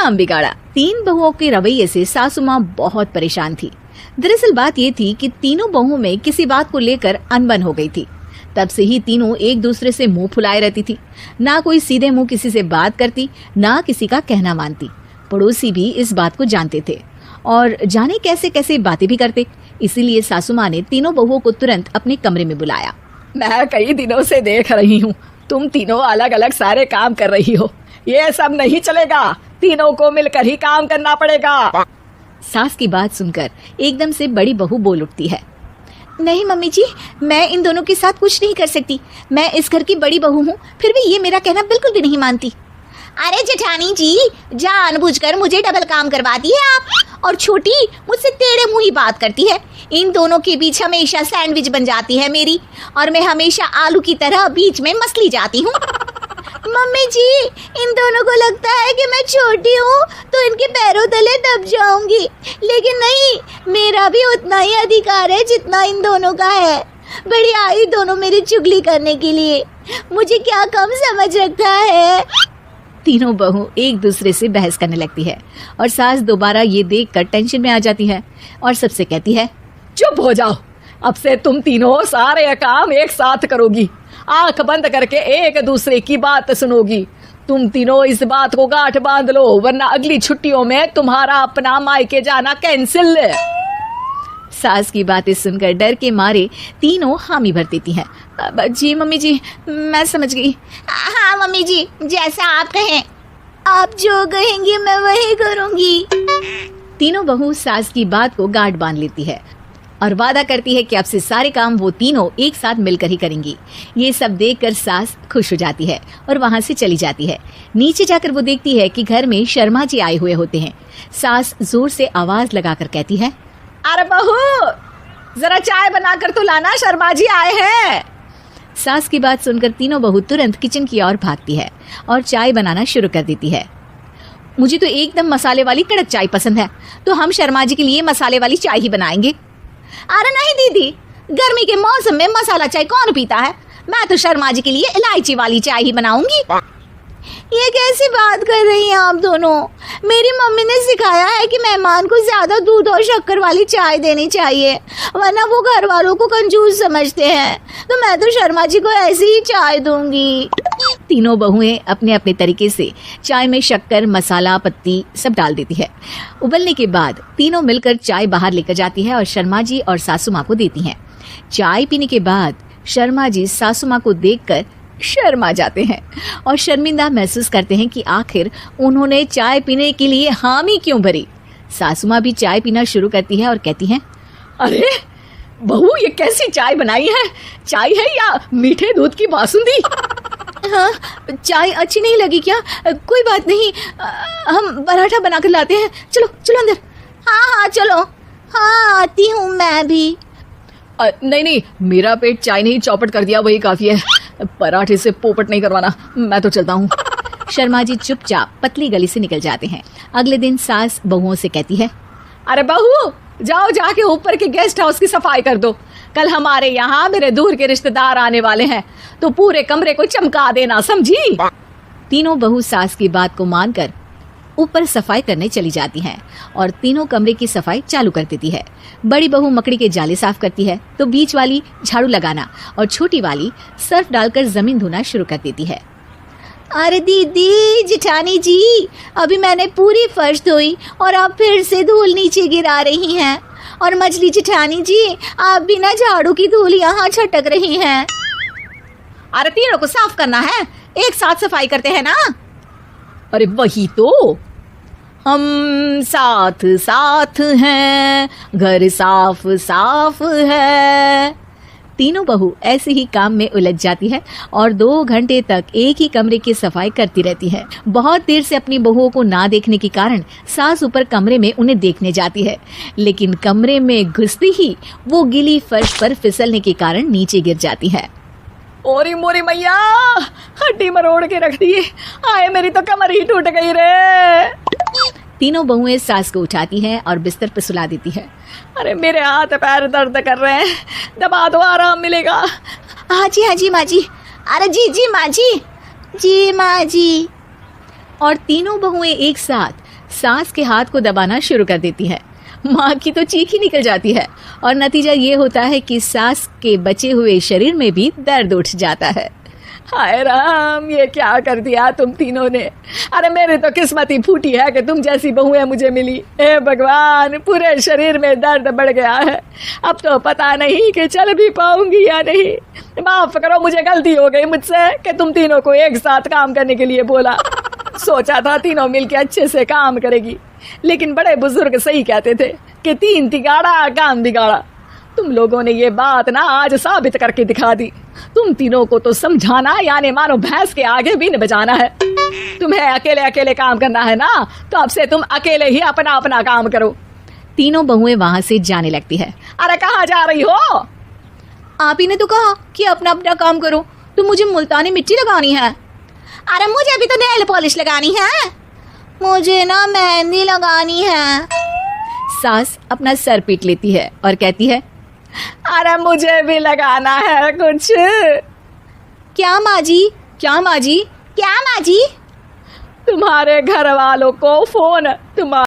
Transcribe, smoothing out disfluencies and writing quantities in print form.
काम बिगाड़ा। तीन बहुओं के रवैये से सासू माँ बहुत परेशान थी। दरअसल बात ये थी कि तीनों बहुओं में किसी बात को लेकर अनबन हो गई थी। तब से ही तीनों एक दूसरे से मुंह फुलाए रहती थी। ना कोई सीधे मुंह किसी से बात करती, ना किसी का कहना मानती। पड़ोसी भी इस बात को जानते थे और जाने कैसे कैसे बातें भी करते। इसीलिए सासू माँ ने तीनों बहुओं को तुरंत अपने कमरे में बुलाया। मैं कई दिनों से देख रही हूँ तुम तीनों अलग अलग सारे काम कर रही हो। ये सब नहीं चलेगा, तीनों को मिलकर ही काम करना पड़ेगा। सास की बात सुनकर एकदम से बड़ी बहू बोल उठती है। नहीं मम्मी जी, मैं इन दोनों के साथ कुछ नहीं कर सकती। मैं इस घर की बड़ी बहू हूँ, फिर भी ये मेरा कहना बिल्कुल भी नहीं मानती। अरे जेठानी जी, जानबूझकर मुझे डबल काम करवाती है आप। और छोटी मुझसे टेढ़े मुंह ही बात करती है। इन दोनों के बीच हमेशा सैंडविच बन जाती है मेरी, और मैं हमेशा आलू की तरह बीच में मसली जाती हूँ। मम्मी जी, इन दोनों को लगता है कि मैं छोटी हूँ तो इनके पैरों तले दब जाऊंगी, लेकिन नहीं, मेरा भी उतना ही अधिकार है जितना इन दोनों का है। बड़ी आई दोनों मेरी चुगली करने के लिए, मुझे क्या कम समझ रखा है। तीनों बहू एक दूसरे से बहस करने लगती है और सास दोबारा ये देखकर टेंशन में आ जाती है और सबसे कहती है, चुप हो जाओ, अब से तुम तीनों सारे काम एक साथ करोगी। आंख बंद करके एक दूसरे की बात सुनोगी। तुम तीनों इस बात को गांठ बांध लो, वरना अगली छुट्टियों में तुम्हारा अपना मायके जाना कैंसिल। सास की बातें सुनकर डर के मारे तीनों हामी भर देती हैं। जी मम्मी जी, मैं समझ गई। हाँ मम्मी जी, जैसा आप कहें। आप जो कहेंगी मैं वही करूंगी। तीनों बहू सास की बात को गांठ बांध लेती है और वादा करती है कि अब से सारे काम वो तीनों एक साथ मिलकर ही करेंगी। ये सब देखकर सास खुश हो जाती है और वहाँ से चली जाती है। नीचे जाकर वो देखती है कि घर में शर्मा जी आए हुए होते हैं। सास जोर से आवाज लगाकर कहती है, अरे बहू, जरा चाय बनाकर तो लाना, शर्मा जी आए हैं। सास की बात सुनकर तीनों बहू तुरंत किचन की ओर भागती है और चाय बनाना शुरू कर देती है। मुझे तो एकदम मसाले वाली कड़क चाय पसंद है, तो हम शर्मा जी के लिए मसाले वाली चाय ही बनाएंगे। अरे नहीं दीदी, गर्मी के मौसम में मसाला चाय कौन पीता है। मैं तो शर्मा जी के लिए इलायची वाली चाय ही बनाऊंगी। ये कैसी बात कर रही हैं आप दोनों। मेरी मम्मी ने सिखाया है कि मेहमान को ज्यादा दूध और शक्कर वाली चाय देनी चाहिए, वरना वो घर वालों को कंजूस समझते हैं। तो मैं तो शर्मा जी को ऐसी ही चाय दूंगी। तीनों बहुएं अपने अपने तरीके से चाय में शक्कर, मसाला, पत्ती सब डाल देती है। उबलने के बाद तीनों मिलकर चाय बाहर लेकर जाती है और शर्मा जी और सासू माँ को देती हैं। चाय पीने के बाद शर्मा जी सासू माँ को देखकर शर्मा जाते हैं और शर्मिंदा महसूस करते हैं कि आखिर उन्होंने चाय पीने के लिए हामी क्यों भरी। सासू माँ भी चाय पीना शुरू करती है और कहती हैं, अरे बहू, ये कैसी चाय बनाई है? चाय है या मीठे दूध की बासुंदी? हाँ, चाय अच्छी नहीं लगी क्या? कोई बात नहीं, हम पराठा बनाकर लाते हैं। चलो चलो अंदर। हाँ चलो। हाँ, आती हूँ मैं भी। नहीं, मेरा पेट चाय ने ही चौपट कर दिया, वही काफी है। पराठे से पोपट नहीं करवाना, मैं तो चलता हूँ। शर्मा जी चुपचाप पतली गली से निकल जाते हैं। अगले दिन सास बहुओं से कहती है, अरे बहू, जाओ जाके ऊपर के गेस्ट हाउस की सफाई कर दो। कल हमारे यहाँ मेरे दूर के रिश्तेदार आने वाले हैं, तो पूरे कमरे को चमका देना, समझी? तीनों बहू सास की बात को मानकर ऊपर सफाई करने चली जाती हैं और तीनों कमरे की सफाई चालू कर देती है। बड़ी बहू मकड़ी के जाले साफ करती है तो बीच वाली झाड़ू लगाना और छोटी वाली सर्फ डालकर जमीन धोना शुरू कर देती है। अरे दीदी, जेठानी जी, अभी मैंने पूरी फर्श धोई और आप फिर से धूल नीचे गिरा रही हैं। और मछली जेठानी जी, आप भी ना झाड़ू की धूल यहाँ छटक रही हैं। अरे तीनों को साफ करना है, एक साथ सफाई करते हैं ना। अरे वही तो, हम साथ साथ हैं, घर साफ साफ है। तीनों बहू ऐसे ही काम में उलझ जाती है और 2 घंटे तक एक ही कमरे की सफाई करती रहती है। बहुत देर से अपनी बहुओं को ना देखने के कारण सास ऊपर कमरे में उन्हें देखने जाती है, लेकिन कमरे में घुसते ही वो गीली फर्श पर फिसलने के कारण नीचे गिर जाती है। ओरी मोरी मैया, हड्डी मरोड़ के रख दी। आए, मेरी तो कमर ही टूट गई रे। तीनों बहुएं सास को उठाती हैं और बिस्तर पर सुला देती है। अरे मेरे हाथ पैर दर्द कर रहे हैं, दबा दो, आराम मिलेगा। हाँ जी माँ जी। अरे जी माँ जी, जी माँ जी। और तीनों बहुएं एक साथ सास के हाथ को दबाना शुरू कर देती है। माँ की तो चीख ही निकल जाती है और नतीजा ये होता है कि सास के बचे हुए शरीर में भी दर्द उठ जाता है। हाय राम, ये क्या कर दिया तुम तीनों ने। अरे मेरी तो किस्मत ही फूटी है कि तुम जैसी बहुएं मुझे मिली। हे भगवान, पूरे शरीर में दर्द बढ़ गया है। अब तो पता नहीं कि चल भी पाऊंगी या नहीं। माफ करो, मुझे गलती हो गई मुझसे कि तुम तीनों को एक साथ काम करने के लिए बोला। सोचा था तीनों मिलके अच्छे से काम करेगी, लेकिन बड़े बुजुर्ग सही कहते थे कि 3 तिगाड़ा काम बिगाड़ा। तुम लोगों ने ये बात ना आज साबित करके दिखा दी। तुम तीनों को तो समझाना यानी मानो भैंस के आगे भी न बजाना है। तुम्हें अकेले अकेले काम करना है ना, तो अब से तुम अकेले ही अपना अपना काम करो। तीनों बहुएं वहां से जाने लगती है। अरे कहाँ जा रही हो? आप ही ने तो कहा कि अपना अपना काम करो, तो मुझे मुल्तानी मिट्टी लगानी है। अरे मुझे भी तो नेल पॉलिश लगानी है। मुझे ना मेहंदी लगानी है। सास अपना सर पीट लेती है और कहती है, अरे मुझे भी लगाना है कुछ। क्या माँ जी? क्या माँ जी? क्या माँ जी? तुम्हारे घर वालों को फोन, तुम्हारे